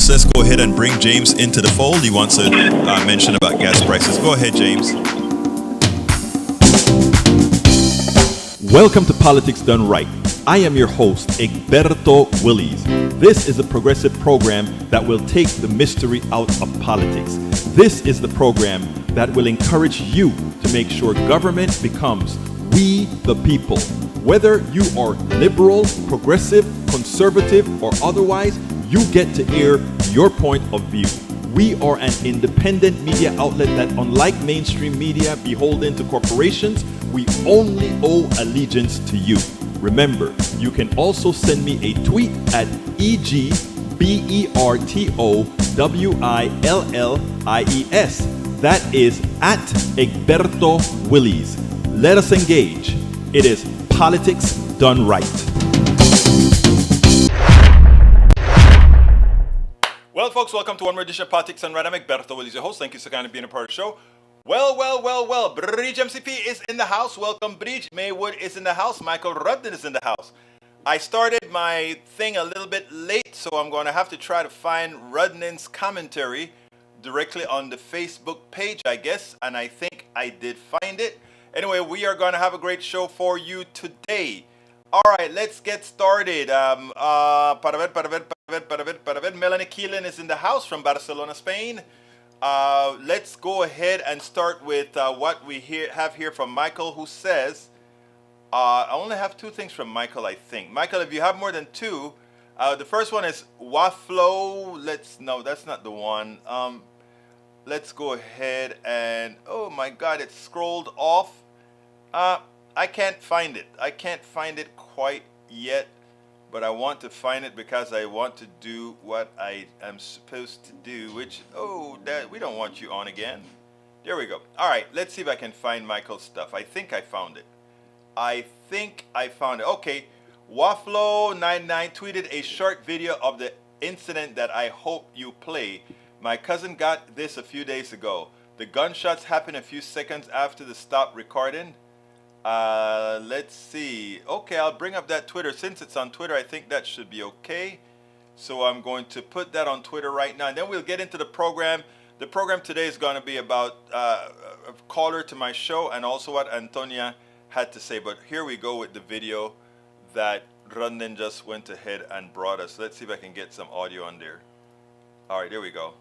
let's go ahead and bring James into the fold. He wants to mention about gas prices. Go ahead, James. Welcome to Politics Done Right. I am your host, Egberto Willies. This is a progressive program that will take the mystery out of politics. This is the program that will encourage you to make sure government becomes we the people. Whether you are liberal, progressive, conservative, or otherwise, you get to air your point of view. We are an independent media outlet that, unlike mainstream media beholden to corporations, we only owe allegiance to you. Remember, you can also send me a tweet at EGBERTOWILLIES. That is at Egberto Willies. Let us engage. It is Politics Done Right. Well, folks, welcome to one more edition of Politics Done Right. I'm Egberto Willies, your host. Thank you so kindly for being a part of the show. Well. Bridge MCP is in the house. Welcome, Bridge. Maywood is in the house. Michael Rudden is in the house. I started my thing a little bit late, so I'm going to have to try to find Rudden's commentary directly on the Facebook page, I guess, and I think I did find it. Anyway, we are going to have a great show for you today. All right, let's get started. Melanie Keelan is in the house from Barcelona, Spain. Let's go ahead and start with what we have here from Michael, who says, I only have two things from Michael, I think. Michael, if you have more than two, the first one is Waflo. No, that's not the one. Let's go ahead and, oh my God, it scrolled off. I can't find it. I can't find it quite yet, but I want to find it because I want to do what I am supposed to do, which, we don't want you on again. There we go. All right, let's see if I can find Michael's stuff. I think I found it. Okay, Waflo99 tweeted a short video of the incident that I hope you play. My cousin got this a few days ago. The gunshots happened a few seconds after the stop recording. Let's see. Okay, I'll bring up that Twitter. Since it's on Twitter, I think that should be okay. So I'm going to put that on Twitter right now. And then we'll get into the program. The program today is going to be about a caller to my show and also what Antonia had to say. But here we go with the video that Rondon just went ahead and brought us. Let's see if I can get some audio on there. All right, there we go.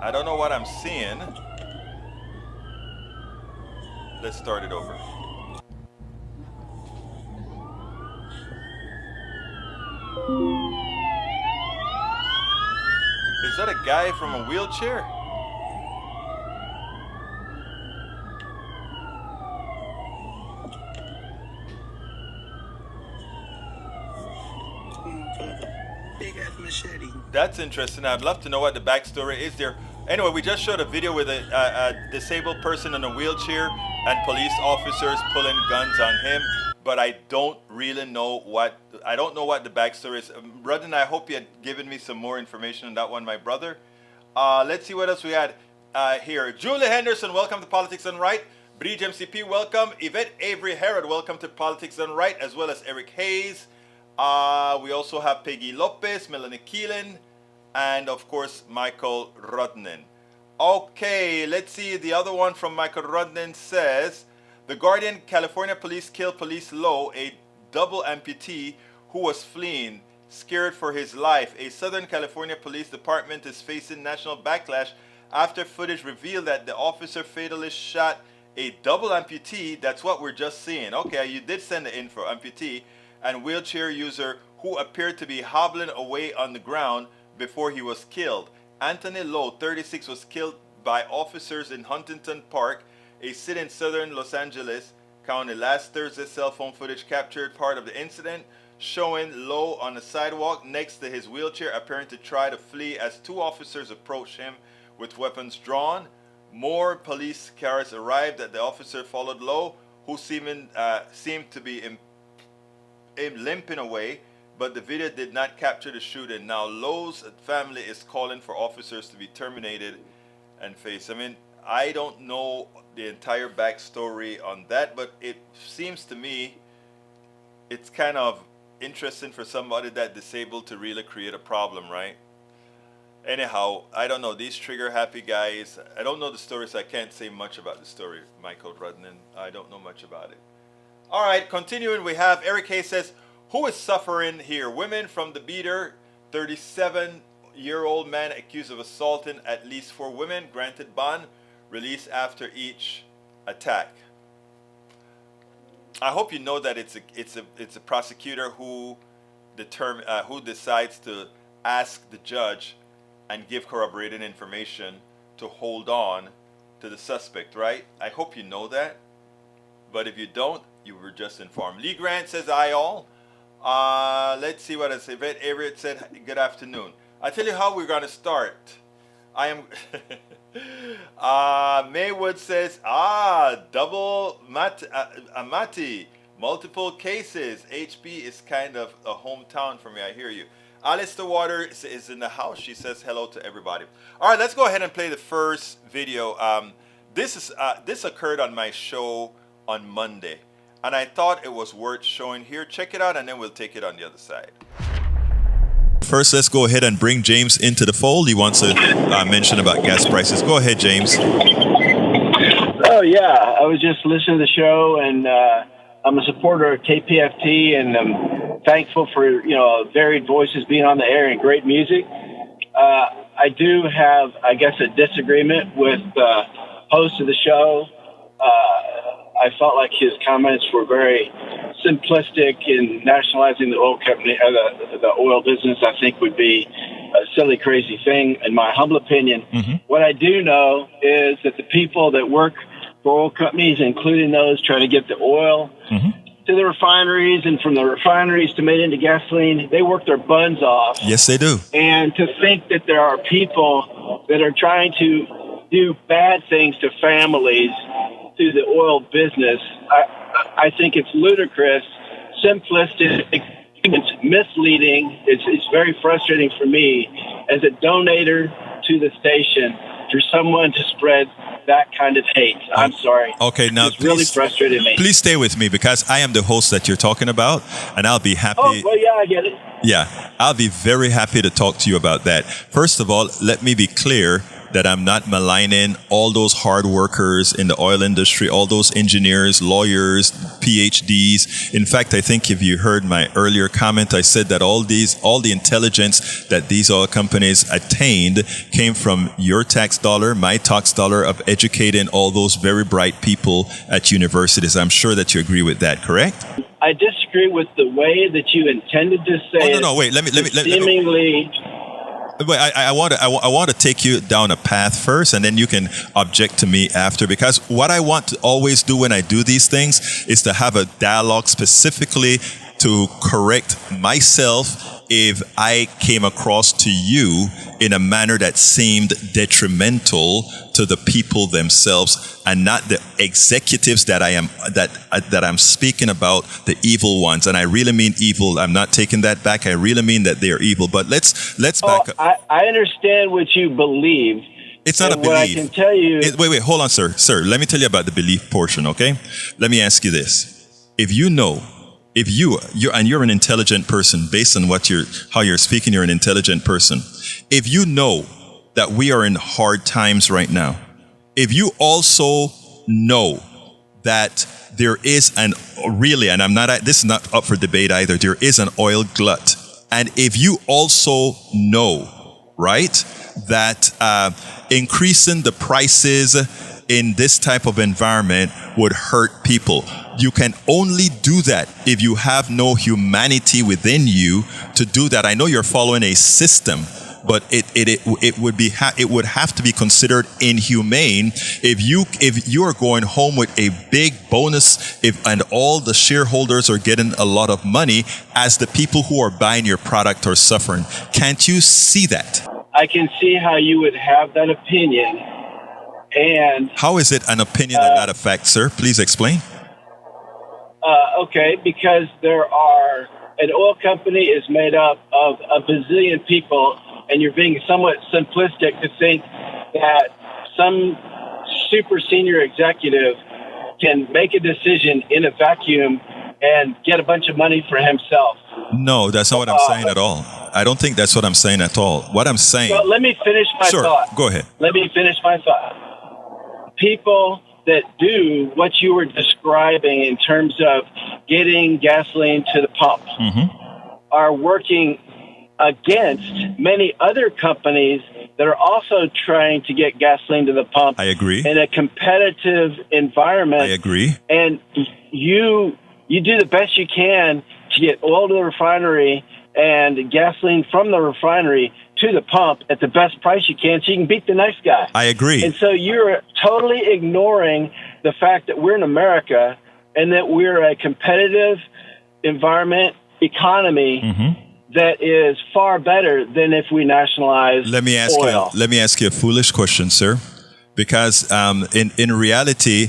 I don't know what I'm seeing. Let's start it over. Is that a guy from a wheelchair? Big ass machete. That's interesting. I'd love to know what the backstory is there. Anyway, we just showed a video with a disabled person in a wheelchair and police officers pulling guns on him, but I don't really know what the backstory is. Rudden, I hope you had given me some more information on that one, my brother. Let's see what else we had here. Julie Henderson, welcome to Politics Done Right. Bridge MCP, welcome. Yvette Avery Herod, welcome to Politics Done Right, as well as Eric Hayes. We also have Peggy Lopez, Melanie Keelan, and of course Michael Rudnan. Okay, let's see. The other one from Michael Rudnan says, The Guardian, California police kill police low, a double amputee who was fleeing, scared for his life. A Southern California Police Department is facing national backlash after footage revealed that the officer fatally shot a double amputee. That's what we're just seeing. Okay, you did send the info, amputee, and wheelchair user who appeared to be hobbling away on the ground before he was killed. Anthony Lowe, 36, was killed by officers in Huntington Park, a city in southern Los Angeles County. Last Thursday, cell phone footage captured part of the incident, showing Lowe on the sidewalk next to his wheelchair, appearing to try to flee as two officers approached him with weapons drawn. More police cars arrived as the officer followed Lowe, who seemed to be limping away, but the video did not capture the shooting. Now Lowe's family is calling for officers to be terminated and face. I mean, I don't know the entire backstory on that, but it seems to me it's kind of interesting for somebody that disabled to really create a problem, right? Anyhow, I don't know. These trigger happy guys, I don't know the story, so I can't say much about the story, Michael Rudnan. I don't know much about it. All right, continuing, we have Eric Hayes says, who is suffering here? Women from the beater, 37-year-old man accused of assaulting at least 4 women, granted bond, released after each attack. I hope you know that it's a prosecutor who decides to ask the judge and give corroborating information to hold on to the suspect, right? I hope you know that. But if you don't, you were just informed. Lee Grant says, I all. Let's see what I say. Vet Everett said, good afternoon. I tell you how we're going to start. I am... Maywood says, double Mati. Multiple cases. HB is kind of a hometown for me. I hear you. Alice the Water is in the house. She says hello to everybody. All right, let's go ahead and play the first video. This occurred on my show on Monday, and I thought it was worth showing here. Check it out, and then we'll take it on the other side. First, let's go ahead and bring James into the fold. He wants to mention about gas prices. Go ahead, James. Oh, yeah. I was just listening to the show, and I'm a supporter of KPFT, and I'm thankful for, varied voices being on the air and great music. I do have, I guess, a disagreement with the host of the show. I felt like his comments were very simplistic in nationalizing the oil company, the oil business. I think would be a silly, crazy thing, in my humble opinion. Mm-hmm. What I do know is that the people that work for oil companies, including those trying to get the oil to the refineries and from the refineries to made into gasoline, they work their buns off. Yes, they do. And to think that there are people that are trying to do bad things to families through the oil business, I think it's ludicrous, simplistic, it's misleading. It's very frustrating for me as a donator to the station for someone to spread that kind of hate. I'm sorry. Okay, now it's really frustrated me. Please stay with me, because I am the host that you're talking about, and I'll be happy. Oh, well, yeah, I get it. Yeah, I'll be very happy to talk to you about that. First of all, let me be clear that I'm not maligning all those hard workers in the oil industry, all those engineers, lawyers, PhDs. In fact, I think if you heard my earlier comment, I said that all the intelligence that these oil companies attained came from your tax dollar, my tax dollar, of educating all those very bright people at universities. I'm sure that you agree with that, correct? I disagree with the way that you intended to say it. No, wait. Let me. Seemingly. But I want to take you down a path first, and then you can object to me after. Because what I want to always do when I do these things is to have a dialogue specifically to correct myself if I came across to you in a manner that seemed detrimental to the people themselves and not the executives that I'm speaking about, the evil ones. And I really mean evil. I'm not taking that back. I really mean that they're evil. But let's back up. I understand what you believe. It's not a belief. What I can tell you. Wait, hold on, sir. Sir, let me tell you about the belief portion, okay? Let me ask you this. If you're an intelligent person, based on how you're speaking, you're an intelligent person. If you know that we are in hard times right now, if you also know that there is and this is not up for debate either, there is an oil glut. And if you also know, right, that increasing the prices in this type of environment would hurt people. You can only do that if you have no humanity within you to do that. I know you're following a system, but it would have to be considered inhumane if you are going home with a big bonus and all the shareholders are getting a lot of money as the people who are buying your product are suffering. Can't you see that? I can see how you would have that opinion. And how is it an opinion and not a fact, sir? Please explain. Okay, because an oil company is made up of a bazillion people, and you're being somewhat simplistic to think that some super senior executive can make a decision in a vacuum and get a bunch of money for himself. No, that's not what I'm saying at all. I don't think that's what I'm saying at all. What I'm saying... Well, let me finish my thought. Go ahead. Let me finish my thought. People that do what you were describing in terms of getting gasoline to the pump are working against many other companies that are also trying to get gasoline to the pump. I agree. In a competitive environment. I agree. And you do the best you can to get oil to the refinery and gasoline from the refinery to the pump at the best price you can so you can beat the next guy. I agree. And so you're totally ignoring the fact that we're in America and that we're a competitive economy that is far better than if we nationalize oil. Let me ask you a foolish question, sir. Because in reality,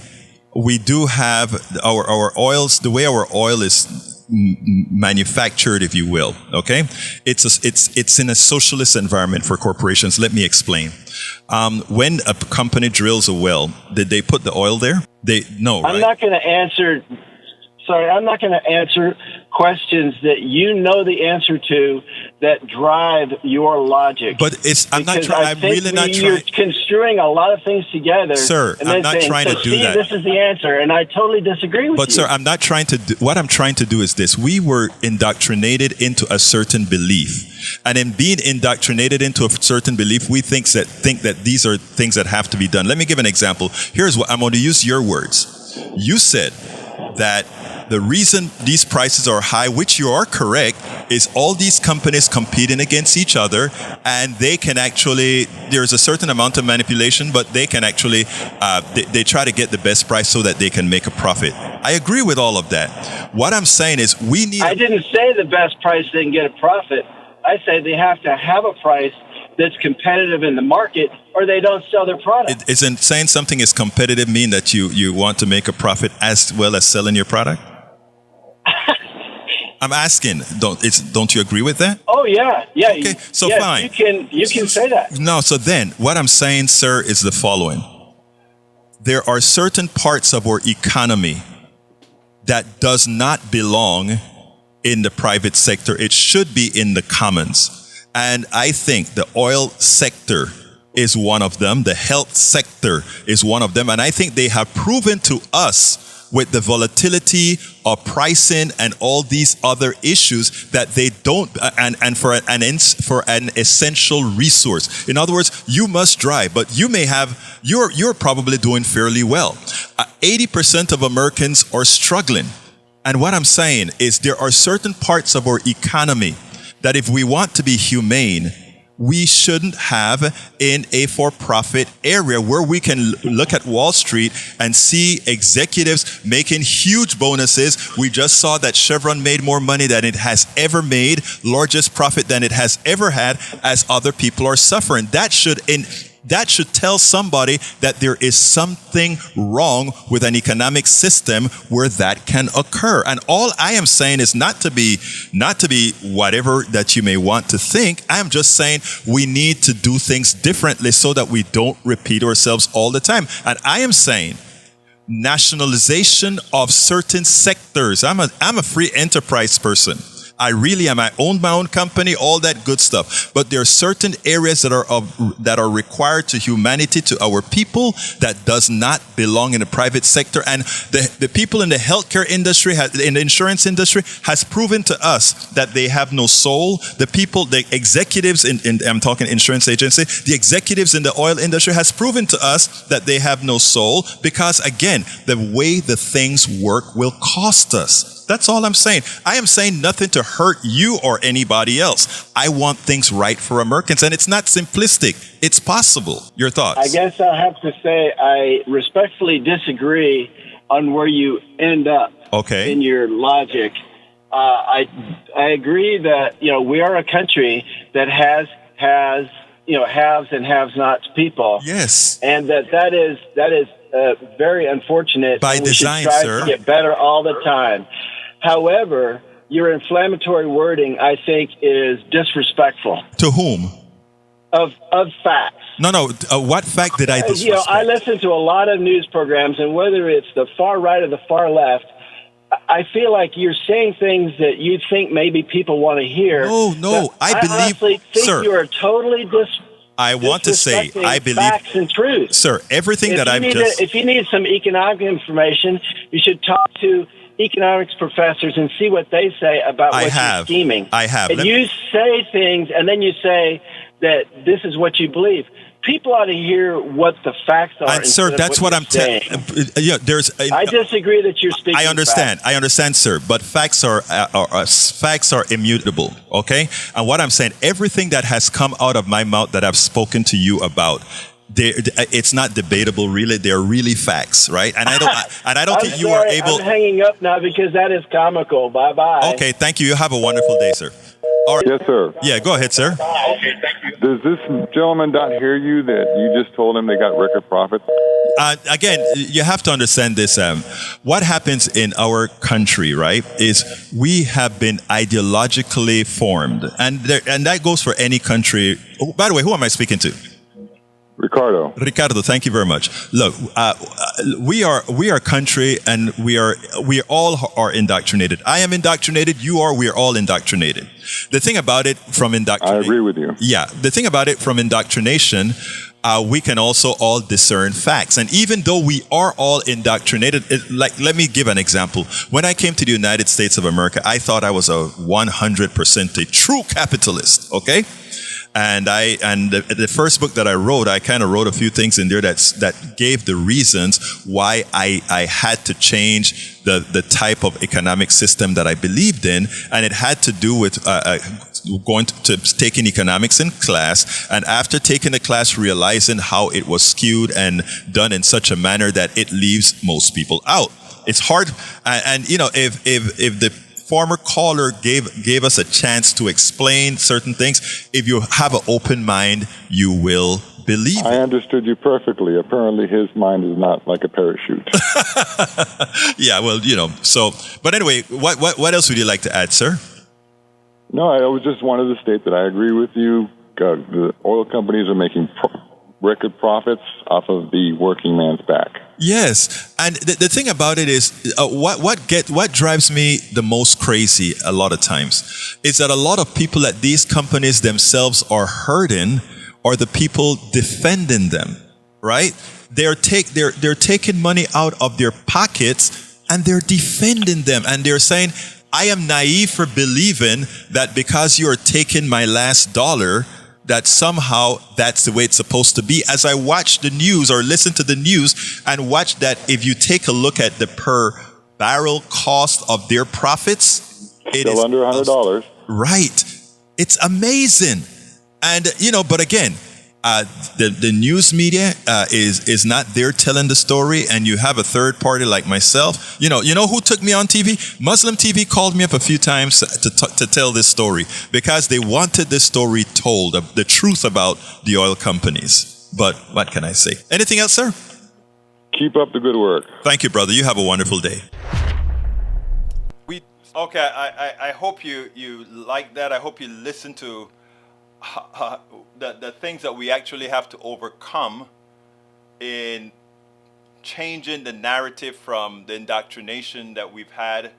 we do have our oils, the way our oil is manufactured, if you will. Okay, it's in a socialist environment for corporations. Let me explain. When a company drills a well, did they put the oil there? I'm not going to answer. Sorry, I'm not going to answer questions that you know the answer to that drive your logic. But I'm really not trying. You're construing a lot of things together. Sir, I'm not trying to do that. This is the answer, and I totally disagree with you. But sir, I'm not trying to do, what I'm trying to do is this. We were indoctrinated into a certain belief. And in being indoctrinated into a certain belief, we think that these are things that have to be done. Let me give an example. Here's what I'm going to use your words. You said that the reason these prices are high, which you are correct, is all these companies competing against each other, and they can actually, there's a certain amount of manipulation, but they can actually, they try to get the best price so that they can make a profit. I agree with all of that. What I'm saying is we need... I didn't say the best price they can get a profit. I say they have to have a price that's competitive in the market, or they don't sell their product. Isn't saying something is competitive mean that you want to make a profit as well as selling your product? I'm asking. Don't you agree with that? Oh yeah. Okay, so yes, fine. You can say that. No. So then, what I'm saying, sir, is the following: there are certain parts of our economy that does not belong in the private sector. It should be in the commons, and I think the oil sector is one of them. The health sector is one of them, and I think they have proven to us, with the volatility of pricing and all these other issues, that they don't, and for an essential resource. In other words, you must drive, but you're probably doing fairly well. 80% of Americans are struggling. And what I'm saying is there are certain parts of our economy that if we want to be humane, we shouldn't have in a for-profit area where we can look at Wall Street and see executives making huge bonuses. We just saw that Chevron made more money than it has ever made, largest profit than it has ever had, as other people are suffering. That should tell somebody that there is something wrong with an economic system where that can occur. And all I am saying is not to be whatever that you may want to think. I am just saying we need to do things differently so that we don't repeat ourselves all the time. And I am saying nationalization of certain sectors. I'm a free enterprise person. I really am. I own my own company, all that good stuff. But there are certain areas that are required to humanity, to our people, that does not belong in the private sector. And the people in the healthcare industry, in the insurance industry, has proven to us that they have no soul. The executives I'm talking insurance agency, the executives in the oil industry has proven to us that they have no soul, because again, the way the things work will cost us. That's all I'm saying. I am saying nothing to hurt you or anybody else. I want things right for Americans, and it's not simplistic. It's possible. Your thoughts? I guess I'll have to say I respectfully disagree on where you end up in your logic. I agree that we are a country that has haves and have-nots people. Yes, and that is very unfortunate. By design, we should try sir. to get better all the time. However, your inflammatory wording, I think, is disrespectful. To whom? Of facts. No. What fact did I disrespect? I listen to a lot of news programs, and whether it's the far right or the far left, I feel like you're saying things that you think maybe people want to hear. No. I believe, honestly think sir. you are totally I want to say, I disrespecting believe, facts and truth. sir, everything that I've just. If you need some economic information, you should talk to economics professors and see what they say about what you're scheming. I have. And you say things, and then you say that this is what you believe. People ought to hear what the facts are. And sir, that's what I'm saying. Yeah, I disagree that you're speaking. I understand. Facts. I understand, sir. But facts are immutable. Okay. And what I'm saying, everything that has come out of my mouth that I've spoken to you about, it's not debatable. Really, they're really facts, right? And I don't think you are able. I'm hanging up now because that is comical. Bye bye. Okay. Thank you. You have a wonderful day, sir. All right. Yes, sir. Yeah. Go ahead, sir. Okay. Thank you. Does this gentleman not hear you that you just told him they got record profits? Again, you have to understand this. What happens in our country, right, is we have been ideologically formed. And that goes for any country. Oh, by the way, who am I speaking to? Ricardo, thank you very much. Look, we are a country, and we all are indoctrinated. I am indoctrinated. You are. We are all indoctrinated. The thing about it from indoctrination, I agree with you. Yeah, the thing about it from indoctrination, we can also all discern facts. And even though we are all indoctrinated, let me give an example. When I came to the United States of America, I thought I was 100% a true capitalist. Okay. And the first book that I wrote, I kind of wrote a few things in there that gave the reasons why I had to change the type of economic system that I believed in, and it had to do with going to taking economics in class, and after taking the class, realizing how it was skewed and done in such a manner that it leaves most people out. It's hard, and you know, if the former caller gave us a chance to explain certain things, if you have an open mind, you will believe I it. understood you perfectly. Apparently his mind is not like a parachute. Yeah, well, you know, so, but anyway, what else would you like to add, sir? No, I was just wanted to state that I agree with you. The oil companies are making record profits off of the working man's back. Yes, and the thing about it is, what drives me the most crazy a lot of times is that a lot of people at these companies themselves are hurting, or the people defending them, right? They're taking money out of their pockets and they're defending them, and they're saying, I am naive for believing that because you are taking my last dollar, that somehow that's the way it's supposed to be. As I watch the news or listen to the news and watch that, if you take a look at the per barrel cost of their profits, it is under $100. Right. It's amazing. And, you know, but again, the news media is not there telling the story, and you have a third party like myself. You know who took me on TV? Muslim TV called me up a few times to tell this story because they wanted this story told, the truth about the oil companies. But what can I say? Anything else, sir? Keep up the good work. Thank you, brother. You have a wonderful day. Okay, I hope you like that. I hope you listen to the things that we actually have to overcome in changing the narrative from the indoctrination that we've had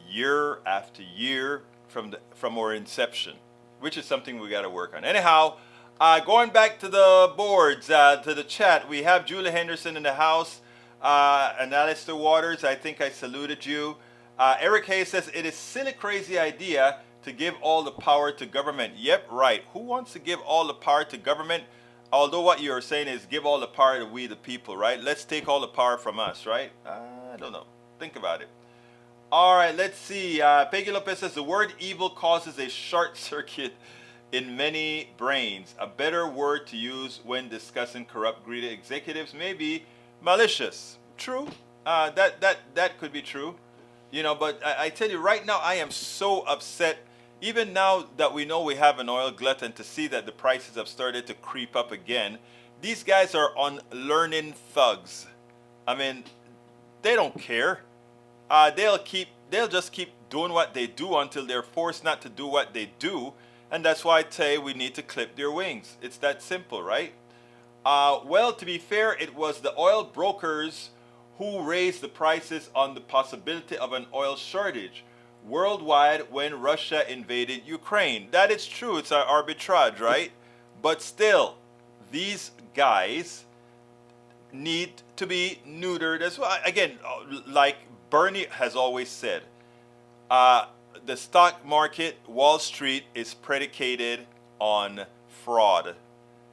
year after year from our inception, which is something we got to work on. Anyhow, going back to the boards, to the chat, we have Julie Henderson in the house, and Alistair Waters. I think I saluted you. Eric Hayes says, it is silly, crazy idea to give all the power to government. Yep, right. Who wants to give all the power to government? Although what you're saying is give all the power to we the people, right? Let's take all the power from us, right? I don't know. Think about it. All right, let's see. Peggy Lopez says, the word evil causes a short circuit in many brains. A better word to use when discussing corrupt, greedy executives may be malicious. True. That could be true. You know, but I tell you right now, I am so upset. Even now that we know we have an oil glut, and to see that the prices have started to creep up again, these guys are unlearning thugs. I mean, they don't care. They'll just keep doing what they do until they're forced not to do what they do, and that's why I say we need to clip their wings. It's that simple, right? Well, to be fair, it was the oil brokers who raised the prices on the possibility of an oil shortage worldwide when Russia invaded Ukraine. That is true. It's an arbitrage, right? But still, these guys need to be neutered as well. Again, like Bernie has always said, the stock market, Wall Street, is predicated on fraud.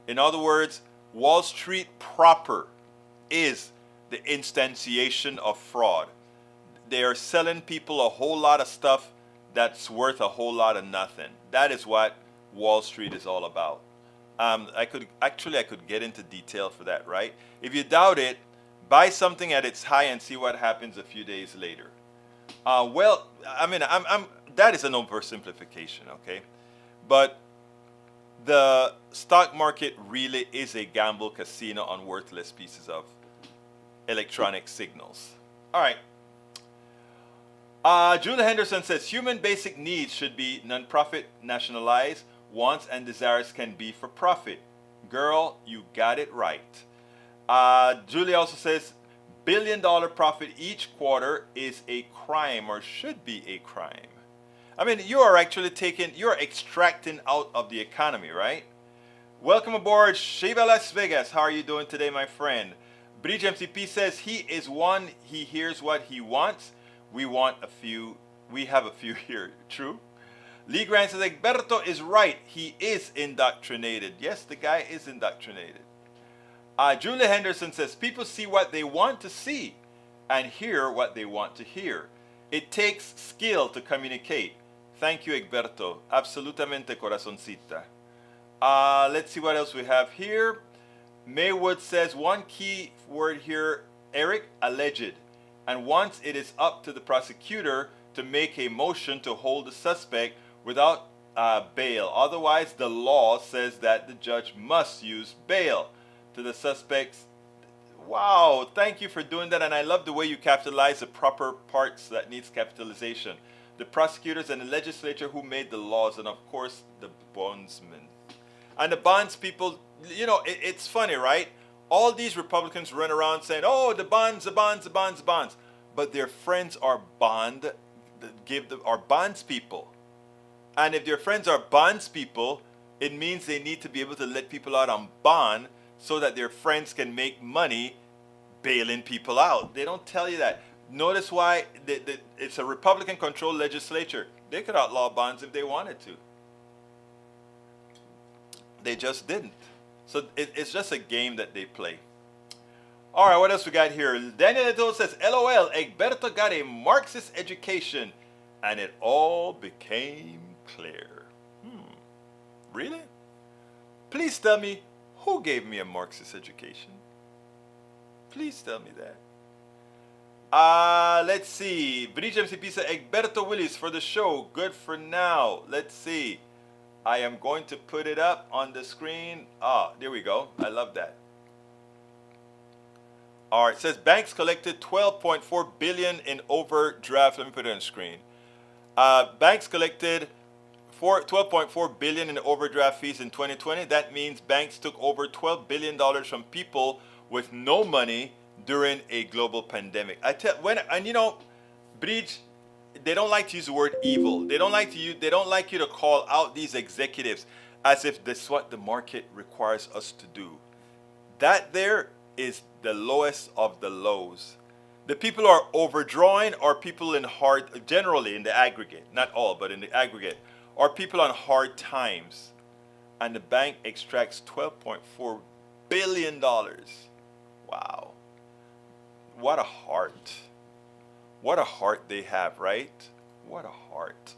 In other words, Wall Street proper is the instantiation of fraud. They are selling people a whole lot of stuff that's worth a whole lot of nothing. That is what Wall Street is all about. I could get into detail for that, right? If you doubt it, buy something at its high and see what happens a few days later. Well, I mean, that is an oversimplification, okay? But the stock market really is a gamble casino on worthless pieces of electronic signals. All right. Julia Henderson says human basic needs should be non-profit nationalized. Wants and desires can be for profit. Girl, you got it right. Julia also says billion-dollar profit each quarter is a crime or should be a crime. I mean, you are extracting out of the economy, right? Welcome aboard, Shiva Las Vegas. How are you doing today, my friend? Bridge MCP says he is one, he hears what he wants. We have a few here. True? Lee Grant says Egberto is right. He is indoctrinated. Yes, the guy is indoctrinated. Julia Henderson says people see what they want to see and hear what they want to hear. It takes skill to communicate. Thank you, Egberto. Absolutamente, corazoncita. Let's see what else we have here. Maywood says one key word here, Eric, alleged. And once it is up to the prosecutor to make a motion to hold the suspect without bail. Otherwise, the law says that the judge must use bail to the suspects. Wow, thank you for doing that. And I love the way you capitalize the proper parts that needs capitalization. The prosecutors and the legislature who made the laws, and of course, the bondsmen. And the bonds people, you know, it's funny, right? All these Republicans run around saying, oh, the bonds, the bonds, the bonds, the bonds. But their friends are bonds people. And if their friends are bonds people, it means they need to be able to let people out on bond so that their friends can make money bailing people out. They don't tell you that. Notice why it's a Republican-controlled legislature. They could outlaw bonds if they wanted to. They just didn't. So it's just a game that they play. All right, what else we got here? Daniel Eto says, LOL, Egberto got a Marxist education, and it all became clear. Really? Please tell me who gave me a Marxist education. Please tell me that. Let's see. Bridge MCP said, Egberto Willis for the show. Good for now. Let's see. I am going to put it up on the screen. There we go. I love that. All right, it says banks collected 12.4 billion in overdraft. Let me put it on the screen. Banks collected 12.4 billion in overdraft fees in 2020. That means banks took over $12 billion from people with no money during a global pandemic. Bridge, they don't like to use the word evil. They don't like you to call out these executives as if that's what the market requires us to do. That there is the lowest of the lows. The people who are overdrawing are people generally in the aggregate, not all, but in the aggregate, are people on hard times. And the bank extracts $12.4 billion. Wow. What a heart. What a heart they have, right? What a heart.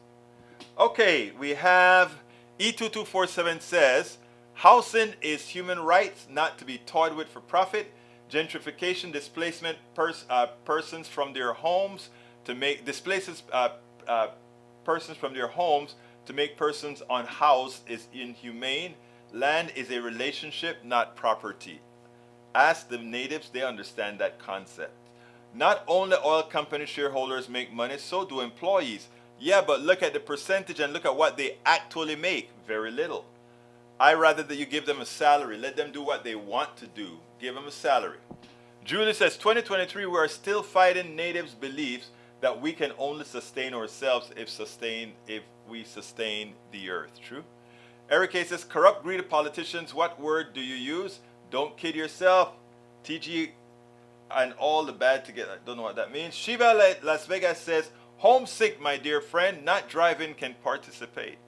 Okay, we have E2247 says, housing is human rights, not to be toyed with for profit. Gentrification displacement persons from their homes to make persons from their homes to make persons unhoused is inhumane. Land is a relationship, not property. Ask the natives, they understand that concept. Not only oil company shareholders make money, so do employees. Yeah, but look at the percentage and look at what they actually make. Very little. I rather that you give them a salary. Let them do what they want to do. Give them a salary. Julie says, 2023, we are still fighting natives' beliefs that we can only sustain ourselves if we sustain the earth. True? Eric A says, corrupt, greedy politicians, what word do you use? Don't kid yourself. TG and all the bad together. I don't know what that means. Shiva Las Vegas says, homesick, my dear friend, not driving can participate.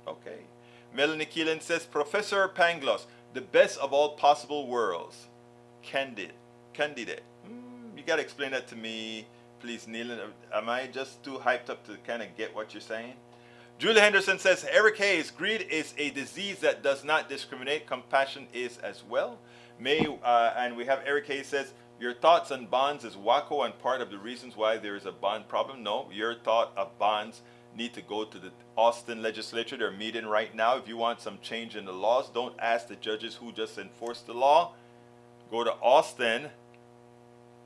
Okay. Melanie Keelan says, Professor Pangloss, the best of all possible worlds. Candidate. You got to explain that to me, please, Neil. Am I just too hyped up to kind of get what you're saying? Julie Henderson says, Eric Hayes, greed is a disease that does not discriminate. Compassion is as well. And we have Eric Hayes says, your thoughts on bonds is wacko and part of the reasons why there is a bond problem. No, your thought of bonds need to go to the Austin legislature. They're meeting right now. If you want some change in the laws, don't ask the judges who just enforced the law. Go to Austin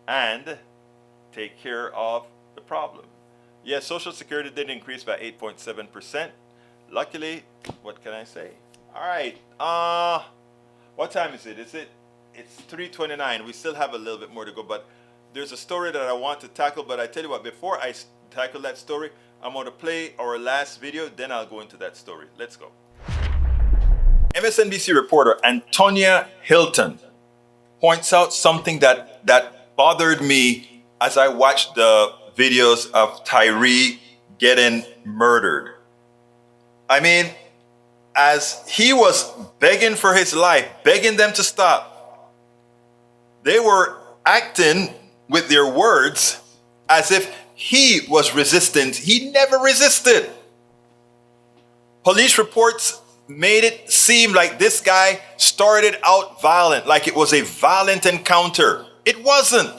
and take care of the problem. Yes, Social Security did increase by 8.7%. Luckily, what can I say? All right. What time is it? It's 3:29. We still have a little bit more to go, but there's a story that I want to tackle. But I tell you what, before I tackle that story, I'm going to play our last video, then I'll go into that story. Let's go. MSNBC reporter Antonia Hilton points out something that bothered me as I watched the videos of Tyre getting murdered. I mean, as he was begging for his life, begging them to stop, they were acting with their words as if he was resistant. He never resisted. Police reports made it seem like this guy started out violent, like it was a violent encounter. It wasn't.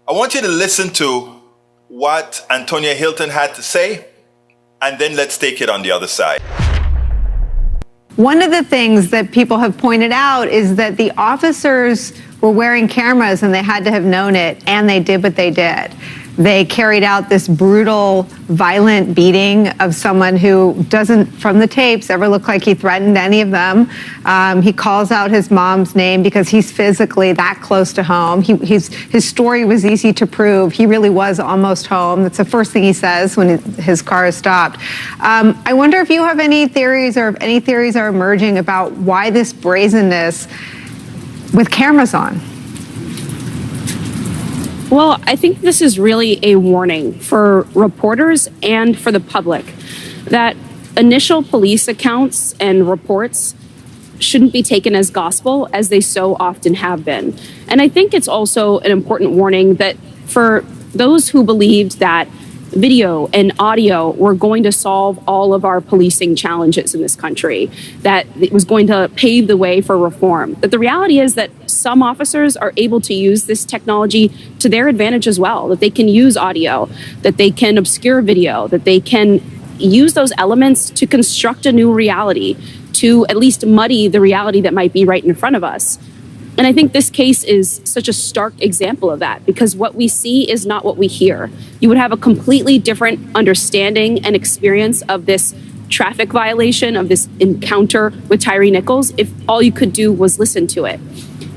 I want you to listen to what Antonia Hilton had to say, and then let's take it on the other side. One of the things that people have pointed out is that the officers were wearing cameras and they had to have known it, and they did what they did. They carried out this brutal, violent beating of someone who doesn't, from the tapes, ever look like he threatened any of them. He calls out his mom's name because he's physically that close to home. His story was easy to prove. He really was almost home. That's the first thing he says when his car is stopped. I wonder if you have any theories, or if any theories are emerging about why this brazenness with cameras on. Well, I think this is really a warning for reporters and for the public that initial police accounts and reports shouldn't be taken as gospel as they so often have been. And I think it's also an important warning that for those who believed that video and audio were going to solve all of our policing challenges in this country, that it was going to pave the way for reform. But the reality is that some officers are able to use this technology to their advantage as well, that they can use audio, that they can obscure video, that they can use those elements to construct a new reality, to at least muddy the reality that might be right in front of us. And I think this case is such a stark example of that, because what we see is not what we hear. You would have a completely different understanding and experience of this traffic violation, of this encounter with Tyre Nichols, if all you could do was listen to it.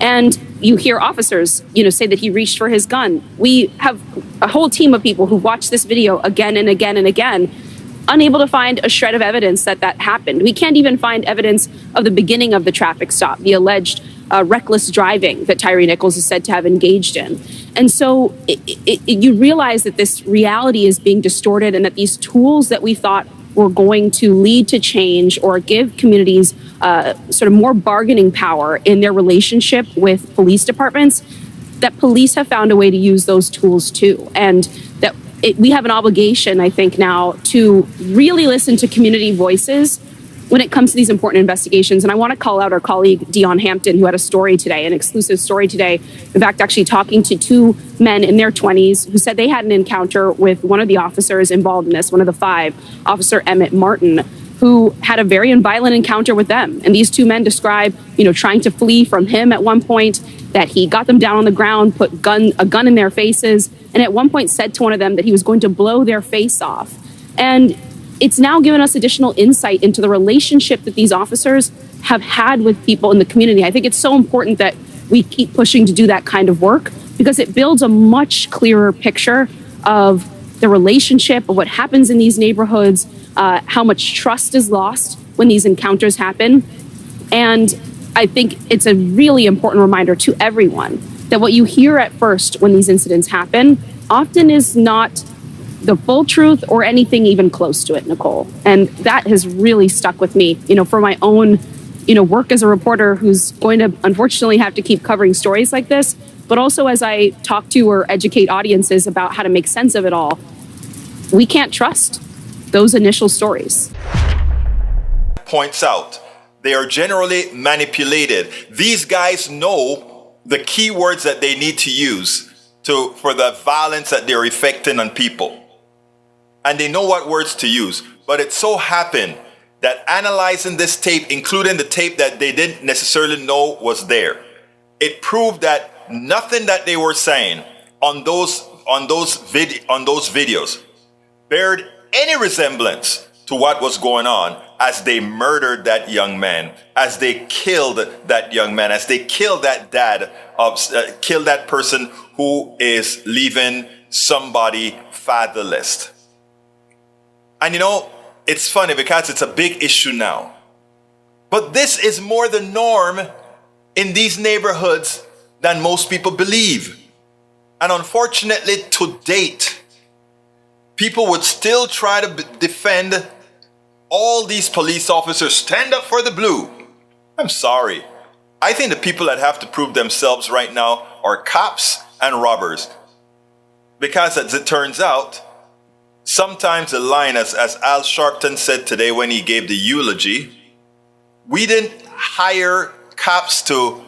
And you hear officers, say that he reached for his gun. We have a whole team of people who watch this video again and again and again, unable to find a shred of evidence that happened. We can't even find evidence of the beginning of the traffic stop, the alleged reckless driving that Tyre Nichols is said to have engaged in. And so you realize that this reality is being distorted, and that these tools that we thought were going to lead to change or give communities sort of more bargaining power in their relationship with police departments, that police have found a way to use those tools too. And that we have an obligation, I think, now to really listen to community voices when it comes to these important investigations. And I want to call out our colleague, Dion Hampton, who had a story today, an exclusive story today, in fact, actually talking to two men in their 20s who said they had an encounter with one of the officers involved in this, one of the five, Officer Emmett Martin, who had a very violent encounter with them. And these two men describe, trying to flee from him at one point, that he got them down on the ground, put a gun in their faces, and at one point said to one of them that he was going to blow their face off. And it's now given us additional insight into the relationship that these officers have had with people in the community. I think it's so important that we keep pushing to do that kind of work because it builds a much clearer picture of the relationship of what happens in these neighborhoods, how much trust is lost when these encounters happen. And I think it's a really important reminder to everyone that what you hear at first when these incidents happen often is not the full truth or anything even close to it, Nicole. And that has really stuck with me, for my own, work as a reporter who's going to unfortunately have to keep covering stories like this, but also as I talk to or educate audiences about how to make sense of it all. We can't trust those initial stories. Points out they are generally manipulated. These guys know the keywords that they need to use for the violence that they're effecting on people. And they know what words to use. But it so happened that analyzing this tape, including the tape that they didn't necessarily know was there, it proved that nothing that they were saying on those videos bared any resemblance to what was going on as they murdered that young man, as they killed that young man, as they killed that killed that person who is leaving somebody fatherless. And it's funny because it's a big issue now. But this is more the norm in these neighborhoods than most people believe. And unfortunately, to date, people would still try to defend all these police officers. Stand up for the blue. I'm sorry. I think the people that have to prove themselves right now are cops and robbers. Because as it turns out, sometimes the line, as Al Sharpton said today when he gave the eulogy, we didn't hire cops to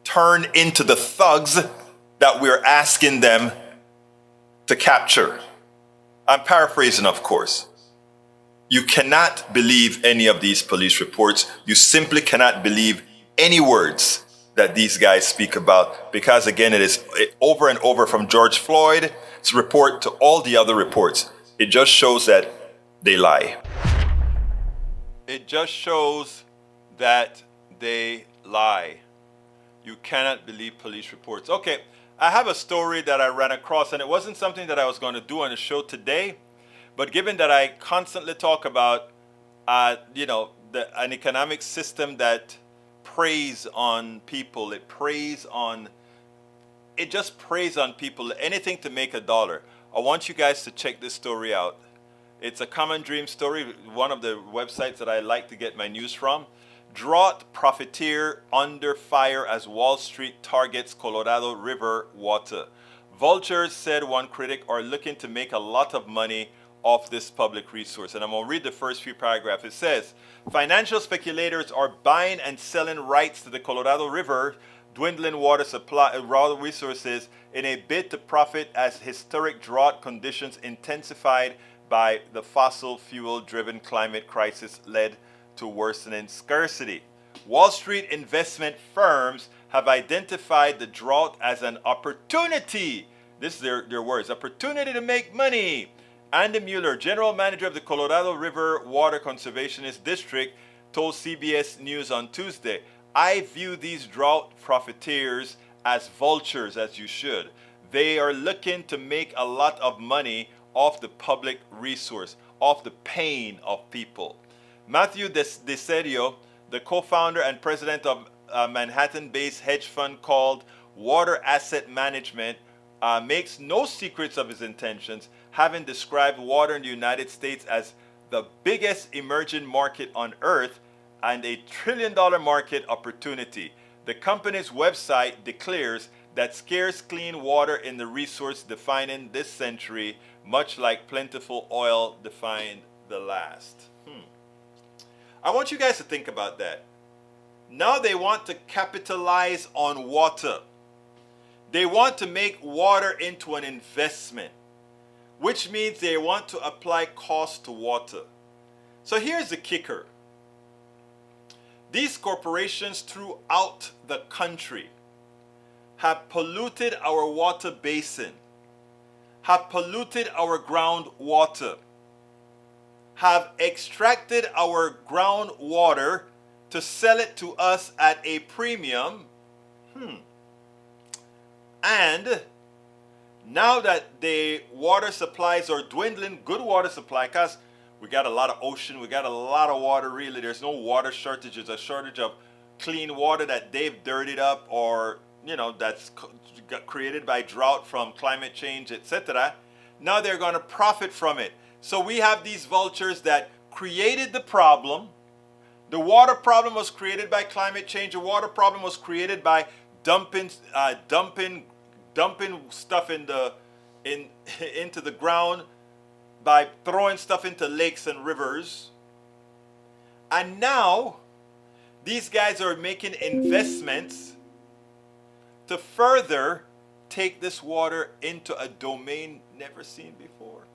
turn into the thugs that we're asking them to capture. I'm paraphrasing, of course. You cannot believe any of these police reports. You simply cannot believe any words that these guys speak about because, again, it is over and over from George Floyd's report to all the other reports. It just shows that they lie. It just shows that they lie. You cannot believe police reports. Okay, I have a story that I ran across, and it wasn't something that I was going to do on the show today, but given that I constantly talk about, an economic system that preys on people, it just preys on people, anything to make a dollar. I want you guys to check this story out. It's a Common Dream story, one of the websites that I like to get my news from. Drought profiteer under fire as Wall Street targets Colorado River water. Vultures, said one critic, are looking to make a lot of money off this public resource. And I'm going to read the first few paragraphs. It says, financial speculators are buying and selling rights to the Colorado River, dwindling water supply, raw resources in a bid to profit as historic drought conditions intensified by the fossil fuel-driven climate crisis led to worsening scarcity. Wall Street investment firms have identified the drought as an opportunity. This is their words, opportunity to make money. Andy Mueller, general manager of the Colorado River Water Conservationist District, told CBS News on Tuesday, I view these drought profiteers as vultures, as you should. They are looking to make a lot of money off the public resource, off the pain of people. Matthew DeSedio, the co-founder and president of a Manhattan-based hedge fund called Water Asset Management, makes no secrets of his intentions, having described water in the United States as the biggest emerging market on earth and a $1 trillion market opportunity. The company's website declares that scarce clean water in the resource defining this century, much like plentiful oil defined the last. I want you guys to think about that. Now they want to capitalize on water. They want to make water into an investment, which means they want to apply cost to water. So here's the kicker. These corporations throughout the country have polluted our water basin, have polluted our groundwater, have extracted our groundwater to sell it to us at a premium, And now that the water supplies are dwindling, good water supply, because we got a lot of ocean, we got a lot of water really. There's no water shortage. There's a shortage of clean water that they've dirtied up or, that's got created by drought from climate change, etc. Now they're going to profit from it. So we have these vultures that created the problem. The water problem was created by climate change. The water problem was created by dumping stuff into the ground, by throwing stuff into lakes and rivers. And now these guys are making investments to further take this water into a domain never seen before.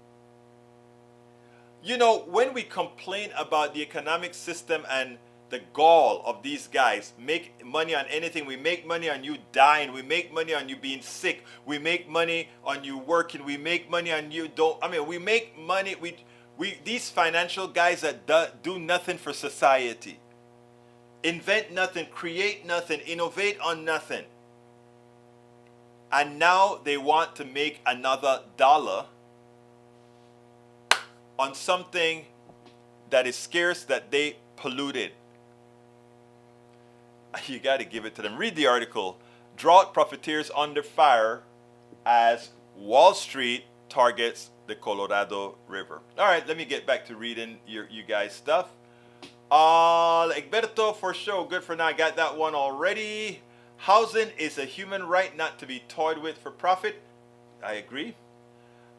When we complain about the economic system and the gall of these guys, make money on anything. We make money on you dying. We make money on you being sick. We make money on you working. We make money on you we make money. These financial guys that do nothing for society, invent nothing, create nothing, innovate on nothing. And now they want to make another dollar on something that is scarce, that they polluted. You got to give it to them. Read the article. Drought profiteers under fire as Wall Street targets the Colorado River. All right, let me get back to reading you guys' stuff. Egberto for show. Good for now. I got that one already. Housing is a human right not to be toyed with for profit. I agree.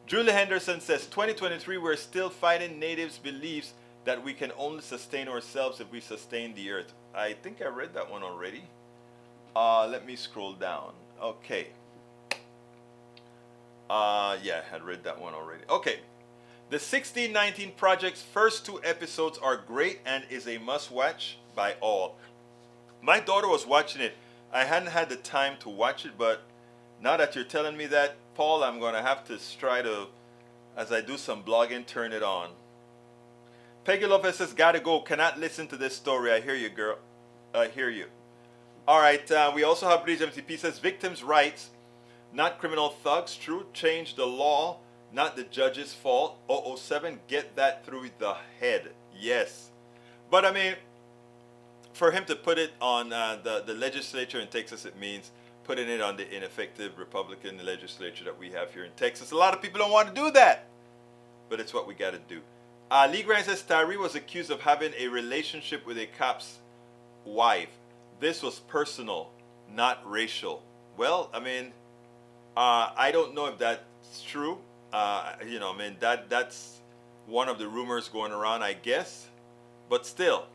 Julie Henderson says, 2023, we're still fighting natives' beliefs that we can only sustain ourselves if we sustain the earth. I think I read that one already. Let me scroll down. Okay. Yeah, I read that one already. Okay. The 1619 Project's first 2 episodes are great and is a must-watch by all. My daughter was watching it. I hadn't had the time to watch it, but now that you're telling me that, Paul, I'm going to have to try to, as I do some blogging, turn it on. Peggy Lopez says, gotta go. Cannot listen to this story. I hear you, girl. I hear you. All right. We also have Bridge MTP says, victims' rights, not criminal thugs. True. Change the law, not the judge's fault. 007, get that through the head. Yes. But for him to put it on the legislature in Texas, it means putting it on the ineffective Republican legislature that we have here in Texas. A lot of people don't want to do that, but it's what we got to do. Lee Grant says Tyre was accused of having a relationship with a cop's wife. This was personal, not racial. Well, I don't know if that's true. That's one of the rumors going around, I guess. But still,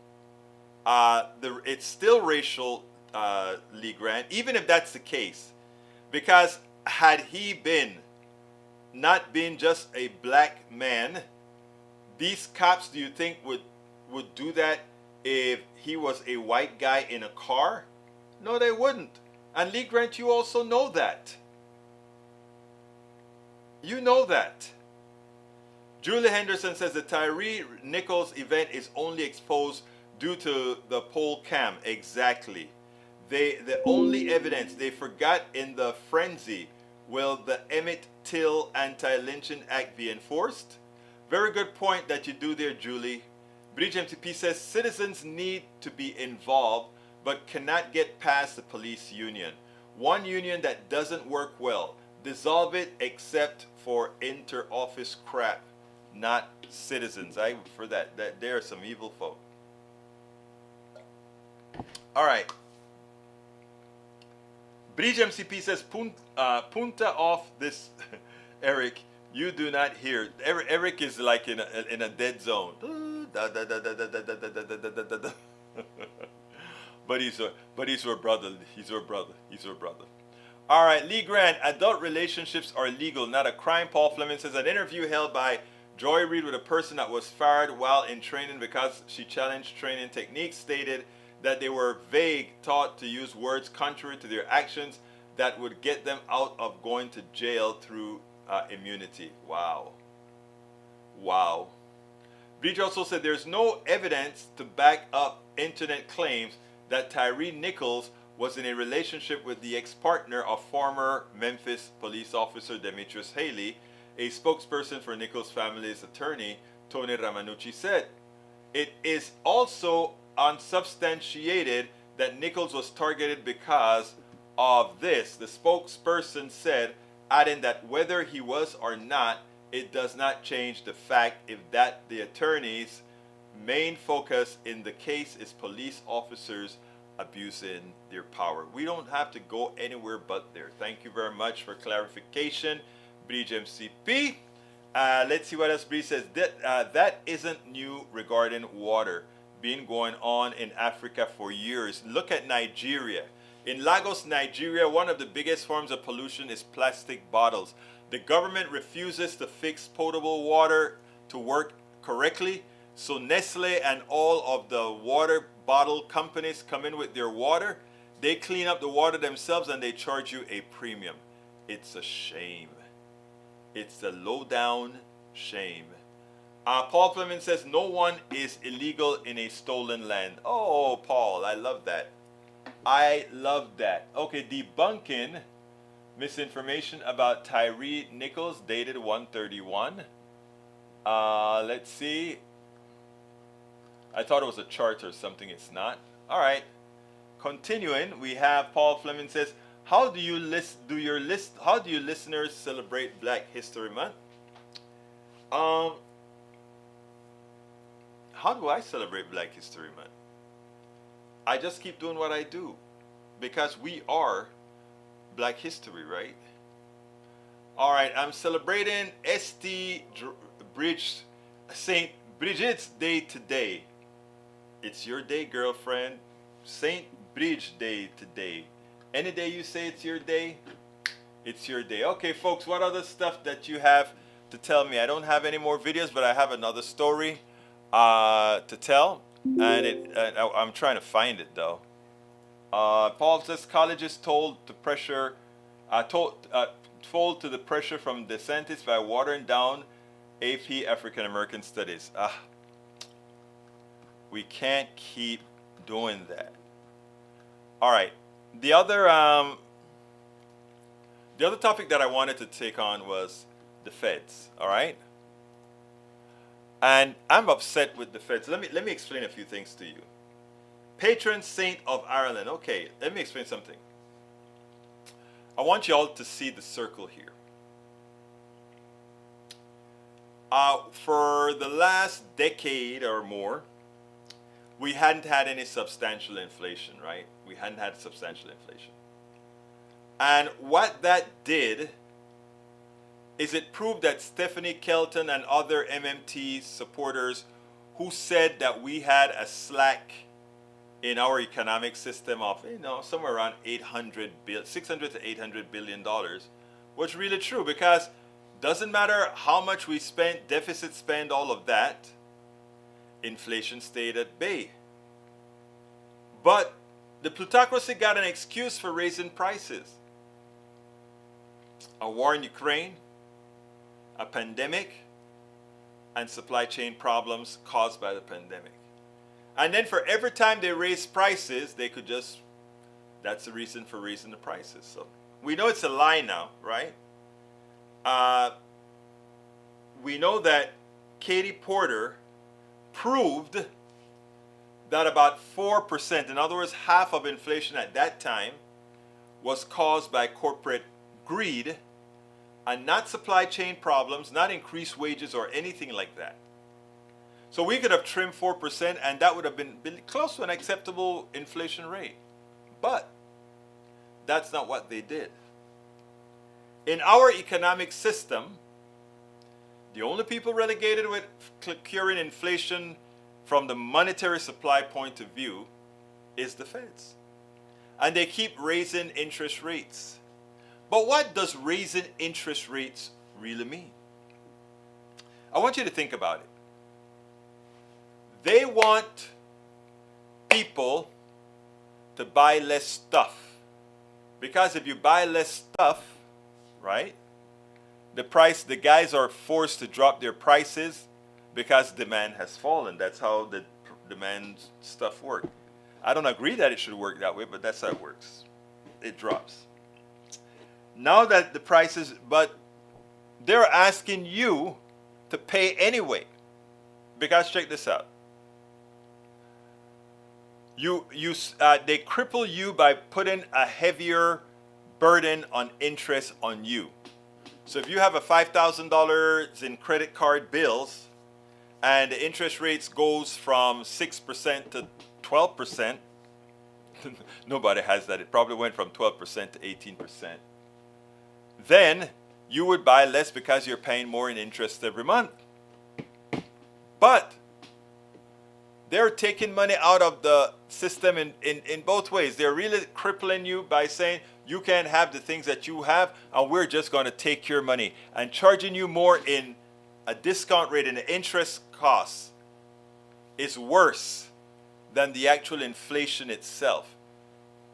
it's still racial, Lee Grant, even if that's the case. Because had he not been just a black man, these cops, do you think would do that if he was a white guy in a car? No, they wouldn't. And Lee Grant, you also know that. You know that. Julie Henderson says the Tyre Nichols event is only exposed due to the poll cam. Exactly. The only evidence they forgot in the frenzy, will the Emmett Till Anti-Lynching Act be enforced? Very good point that you do there, Julie. Bridge MTP says citizens need to be involved but cannot get past the police union. One union that doesn't work well. Dissolve it except for inter-office crap, not citizens. For that there are some evil folk. All right. Bridge MCP says punta off this, Eric. You do not hear. Eric is like in a dead zone. But he's our brother. He's our brother. All right, Lee Grant. Adult relationships are legal, not a crime. Paul Fleming says an interview held by Joy Reid with a person that was fired while in training because she challenged training techniques stated that they were vague, taught to use words contrary to their actions that would get them out of going to jail through immunity. Wow. Breach also said there's no evidence to back up internet claims that Tyre Nichols was in a relationship with the ex-partner of former Memphis police officer Demetrius Haley. A spokesperson for Nichols' family's attorney, Tony Ramanucci, said. It is also unsubstantiated that Nichols was targeted because of this. The spokesperson said, adding that whether he was or not, it does not change the fact if that the attorney's main focus in the case is police officers abusing their power. We don't have to go anywhere but there. Thank you very much for clarification, Bridge MCP. Let's see what else Bree says. That isn't new regarding water. Been going on in Africa for years. Look at Nigeria. In Lagos, Nigeria, one of the biggest forms of pollution is plastic bottles. The government refuses to fix potable water to work correctly. So Nestle and all of the water bottle companies come in with their water. They clean up the water themselves and they charge you a premium. It's a shame. It's a low down shame. Paul Fleming says no one is illegal in a stolen land. Oh, Paul, I love that. I love that. Okay, debunking misinformation about Tyre Nichols, dated 131. Let's see. I thought it was a chart or something. It's not. All right. Continuing, we have Paul Fleming says, how do you listeners celebrate Black History Month? How do I celebrate Black History Month? I just keep doing what I do because we are Black history, right? All right, I'm celebrating St. Bridget's Day today. It's your day, girlfriend. St. Bridge Day today. Any day you say it's your day, it's your day. Okay, folks, what other stuff that you have to tell me? I don't have any more videos, but I have another story to tell, and I'm trying to find it though. Paul says colleges told to fold to the pressure from DeSantis by watering down AP African American Studies. We can't keep doing that. All right. The other topic that I wanted to take on was the feds. All right. And I'm upset with the feds. Let me explain a few things to you. Patron saint of Ireland. Okay, let me explain something. I want you all to see the circle here. For the last decade or more, we hadn't had any substantial inflation, right? We hadn't had substantial inflation. And what that did is it proved that Stephanie Kelton and other MMT supporters who said that we had a slack in our economic system of, somewhere around 600 to 800 billion dollars was really true, because doesn't matter how much we spent, deficit spend, all of that, inflation stayed at bay. But the plutocracy got an excuse for raising prices. A war in Ukraine, a pandemic, and supply chain problems caused by the pandemic. And then for every time they raise prices, they could just, that's the reason for raising the prices. So we know it's a lie now, right? We know that Katie Porter proved that about 4%, in other words, half of inflation at that time, was caused by corporate greed and not supply chain problems, not increased wages or anything like that. So we could have trimmed 4% and that would have been close to an acceptable inflation rate. But that's not what they did. In our economic system, the only people relegated with curing inflation from the monetary supply point of view is the feds. And they keep raising interest rates. But what does raising interest rates really mean? I want you to think about it. They want people to buy less stuff. Because if you buy less stuff, right, the guys are forced to drop their prices because demand has fallen. That's how the demand stuff works. I don't agree that it should work that way, but that's how it works. It drops. Now that the prices, but they're asking you to pay anyway. Because check this out. They cripple you by putting a heavier burden on interest on you. So if you have a $5,000 in credit card bills and the interest rates goes from 6% to 12%, nobody has that. It probably went from 12% to 18%. Then you would buy less because you're paying more in interest every month. But they're taking money out of the system in both ways. They're really crippling you by saying you can't have the things that you have, and we're just going to take your money and charging you more in a discount rate, and the interest costs is worse than the actual inflation itself.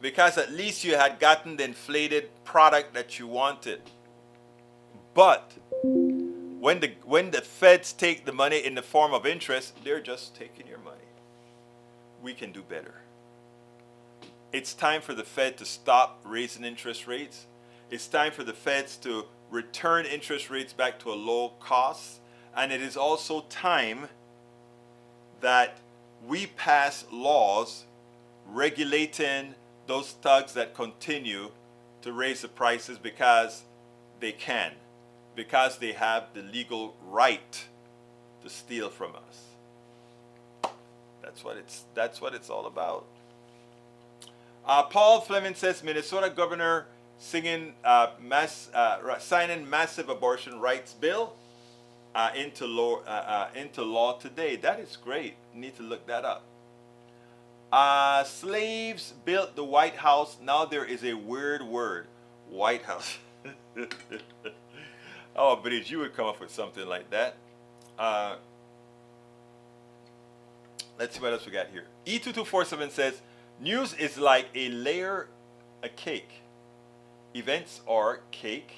Because at least you had gotten the inflated product that you wanted. But when the feds take the money in the form of interest, they're just taking your money. We can do better. It's time for the Fed to stop raising interest rates. It's time for the Feds to return interest rates back to a low cost. And it is also time that we pass laws regulating those thugs that continue to raise the prices because they can, because they have the legal right to steal from us. That's what it's all about. Paul Fleming says Minnesota governor signing massive abortion rights bill into law today. That is great. Need to look that up. Slaves built the White House. Now there is a weird word, White House. Oh, but you would come up with something like that. Let's see what else we got here. E2247 says, news is like a cake. Events are cake.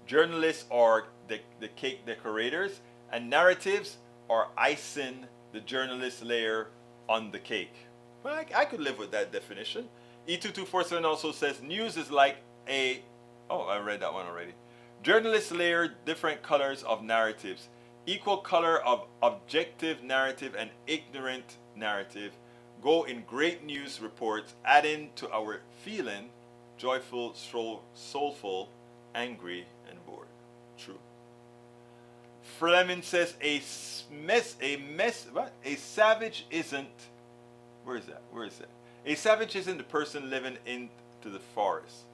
Journalists are the cake decorators. And narratives are icing the journalist layer on the cake. Well, I could live with that definition. E2247 also says, news is like a... Oh, I read that one already. Journalists layer different colors of narratives. Equal color of objective narrative and ignorant narrative go in great news reports, adding to our feeling joyful, soulful, angry, and bored. True. Fleming says a savage isn't... Where is that? A savage isn't the person living into the forest,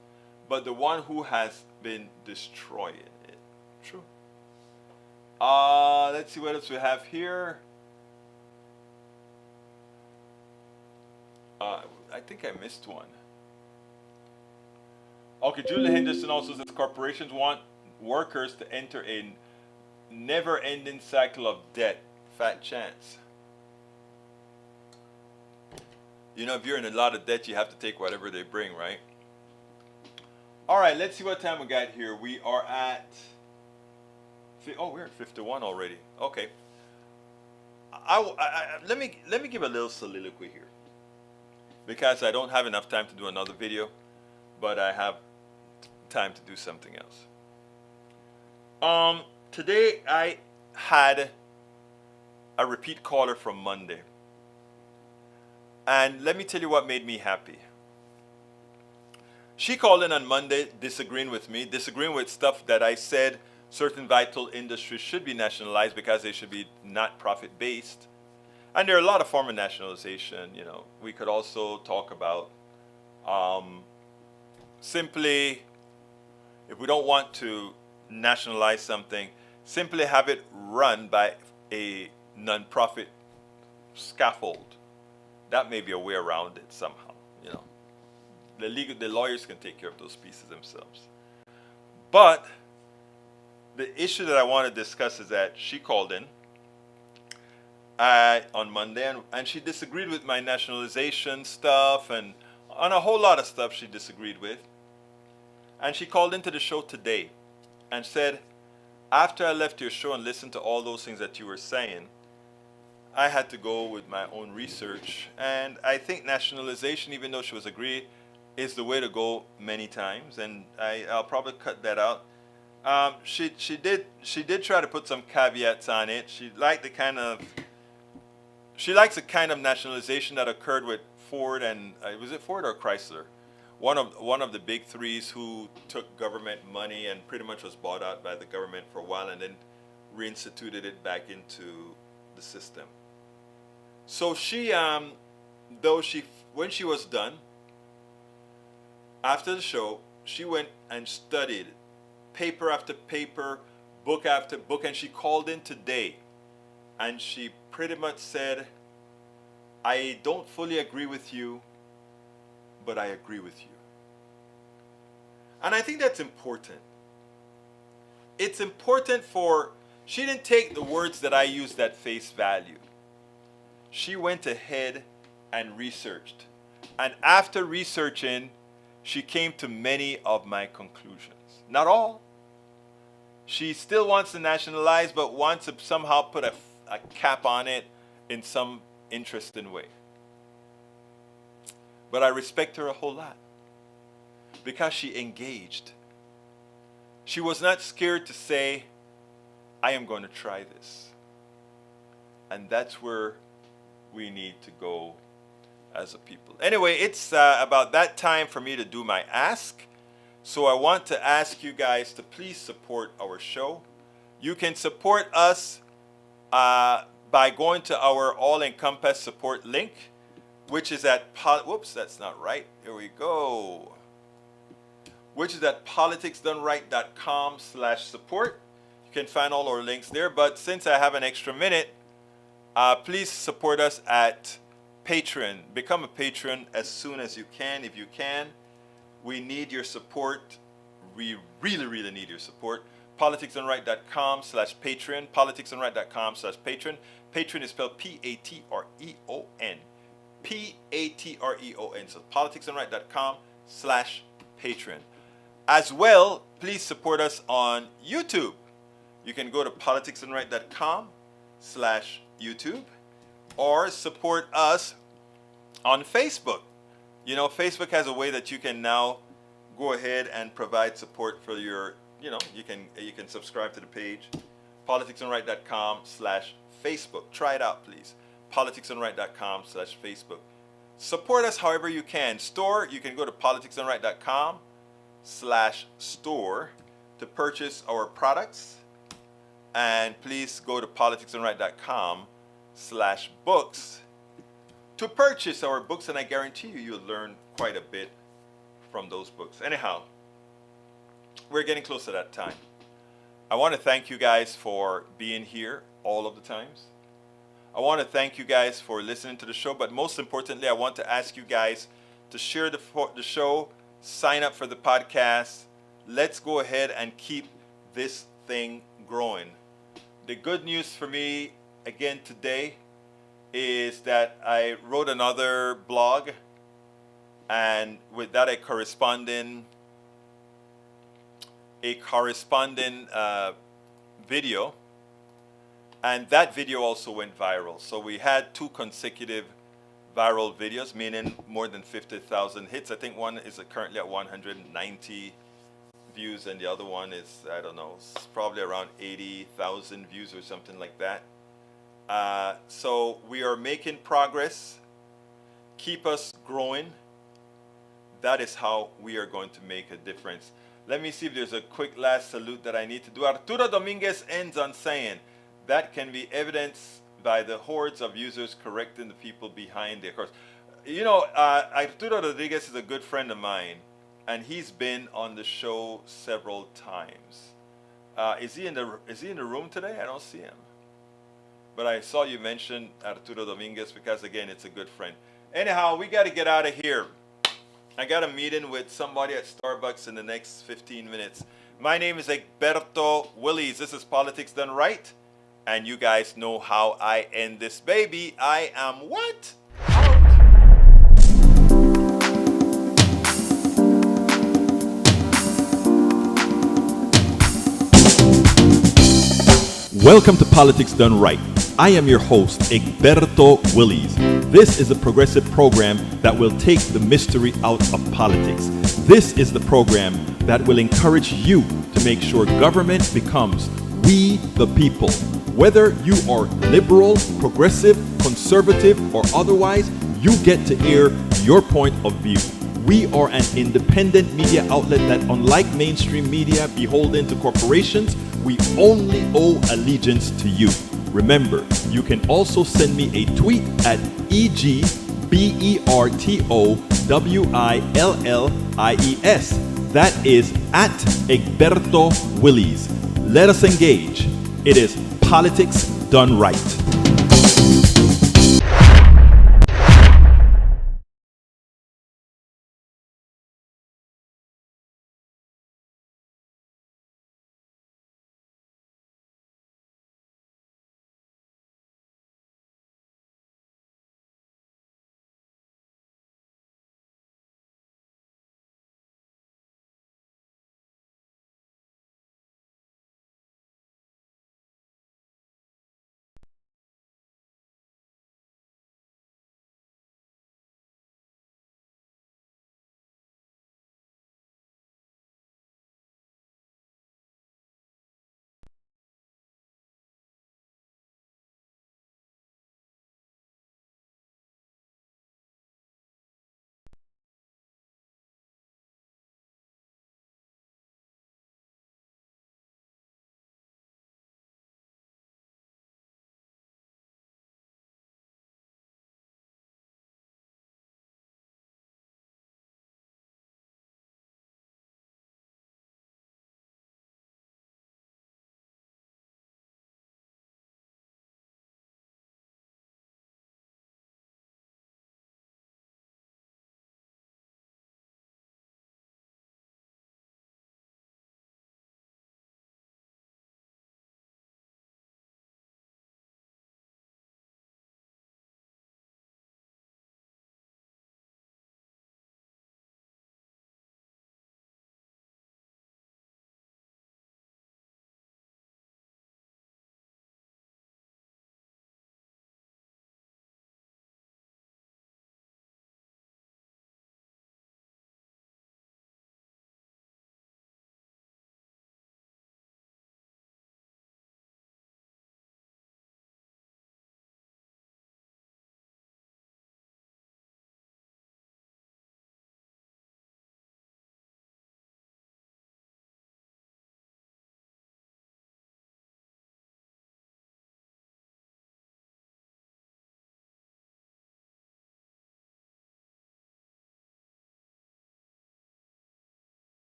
but the one who has been destroying it. True. Let's see what else we have here. I think I missed one. Okay, Julie Henderson also says corporations want workers to enter a never-ending cycle of debt. Fat chance. You know, if you're in a lot of debt, you have to take whatever they bring, right? All right, let's see what time we got here. We are at... Oh, we're at 51 already. Okay. Let me give a little soliloquy here, because I don't have enough time to do another video, but I have time to do something else. Today I had a repeat caller from Monday, and let me tell you what made me happy. She called in on Monday disagreeing with stuff that I said. Certain vital industries should be nationalized because they should be not profit-based. And there are a lot of forms of nationalization. You know, we could also talk about simply, if we don't want to nationalize something, simply have it run by a non-profit scaffold. That may be a way around it somehow. You know, the lawyers can take care of those pieces themselves. But the issue that I want to discuss is that she called in on Monday, and she disagreed with my nationalization stuff, and on a whole lot of stuff she disagreed with. And she called into the show today and said, after I left your show and listened to all those things that you were saying, I had to go with my own research, and I think nationalization, even though she was agree, is the way to go many times, and I'll probably cut that out. She did try to put some caveats on it. She likes the kind of nationalization that occurred with Ford and was it Ford or Chrysler? One of the big threes who took government money and pretty much was bought out by the government for a while and then reinstituted it back into the system. So when she was done, after the show, she went and studied paper after paper, book after book, and she called in today and she pretty much said, I don't fully agree with you, but I agree with you. And I think that's important. It's important she didn't take the words that I used at face value. She went ahead and researched. And after researching, she came to many of my conclusions. Not all. She still wants to nationalize, but wants to somehow put a cap on it in some interesting way. But I respect her a whole lot because she engaged. She was not scared to say, I am going to try this. And that's where we need to go as a people. Anyway, it's about that time for me to do my ask. So I want to ask you guys to please support our show. You can support us by going to our all-encompass support link, which is at, whoops, that's not right. Here we go. Which is at politicsdoneright.com/support. You can find all our links there. But since I have an extra minute, please support us at Patreon. Become a patron as soon as you can, if you can. We need your support. We really, really need your support. politicsdoneright.com/Patreon. politicsdoneright.com/Patreon. Patreon is spelled Patreon. Patreon. So politicsdoneright.com/Patreon. As well, please support us on YouTube. You can go to politicsdoneright.com/YouTube or support us on Facebook. You know, Facebook has a way that you can now go ahead and provide support for your, you can subscribe to the page. politicsdoneright.com/Facebook. Try it out, please. politicsdoneright.com/Facebook. Support us however you can. Store, you can go to politicsdoneright.com/store to purchase our products. And please go to politicsdoneright.com/books to purchase our books, and I guarantee you'll learn quite a bit from those books. Anyhow, we're getting close to that time. I want to thank you guys for being here all of the times. I want to thank you guys for listening to the show, but most importantly, I want to ask you guys to share the show, sign up for the podcast. Let's go ahead and keep this thing growing. The good news for me, again, today is that I wrote another blog, and with that a corresponding video, and that video also went viral. So we had 2 consecutive viral videos, meaning more than 50,000 hits. I think one is currently at 190 views, and the other one is, I don't know, it's probably around 80,000 views or something like that. So we are making progress. Keep us growing. That is how we are going to make a difference. Let me see if there's a quick last salute that I need to do. Arturo Dominguez ends on saying, that can be evidenced by the hordes of users correcting the people behind their course. You know, Arturo Rodriguez is a good friend of mine, and he's been on the show several times. Is he in the room today? I don't see him. But I saw you mention Arturo Dominguez because, again, it's a good friend. Anyhow, we got to get out of here. I got a meeting with somebody at Starbucks in the next 15 minutes. My name is Egberto Willies. This is Politics Done Right. And you guys know how I end this baby. I am what? Out. Welcome to Politics Done Right. I am your host, Egberto Willies. This is a progressive program that will take the mystery out of politics. This is the program that will encourage you to make sure government becomes we the people. Whether you are liberal, progressive, conservative, or otherwise, you get to air your point of view. We are an independent media outlet that, unlike mainstream media beholden to corporations, we only owe allegiance to you. Remember, you can also send me a tweet at EGBERTOWILLIES. That is at Egberto Willies. Let us engage. It is politics done right.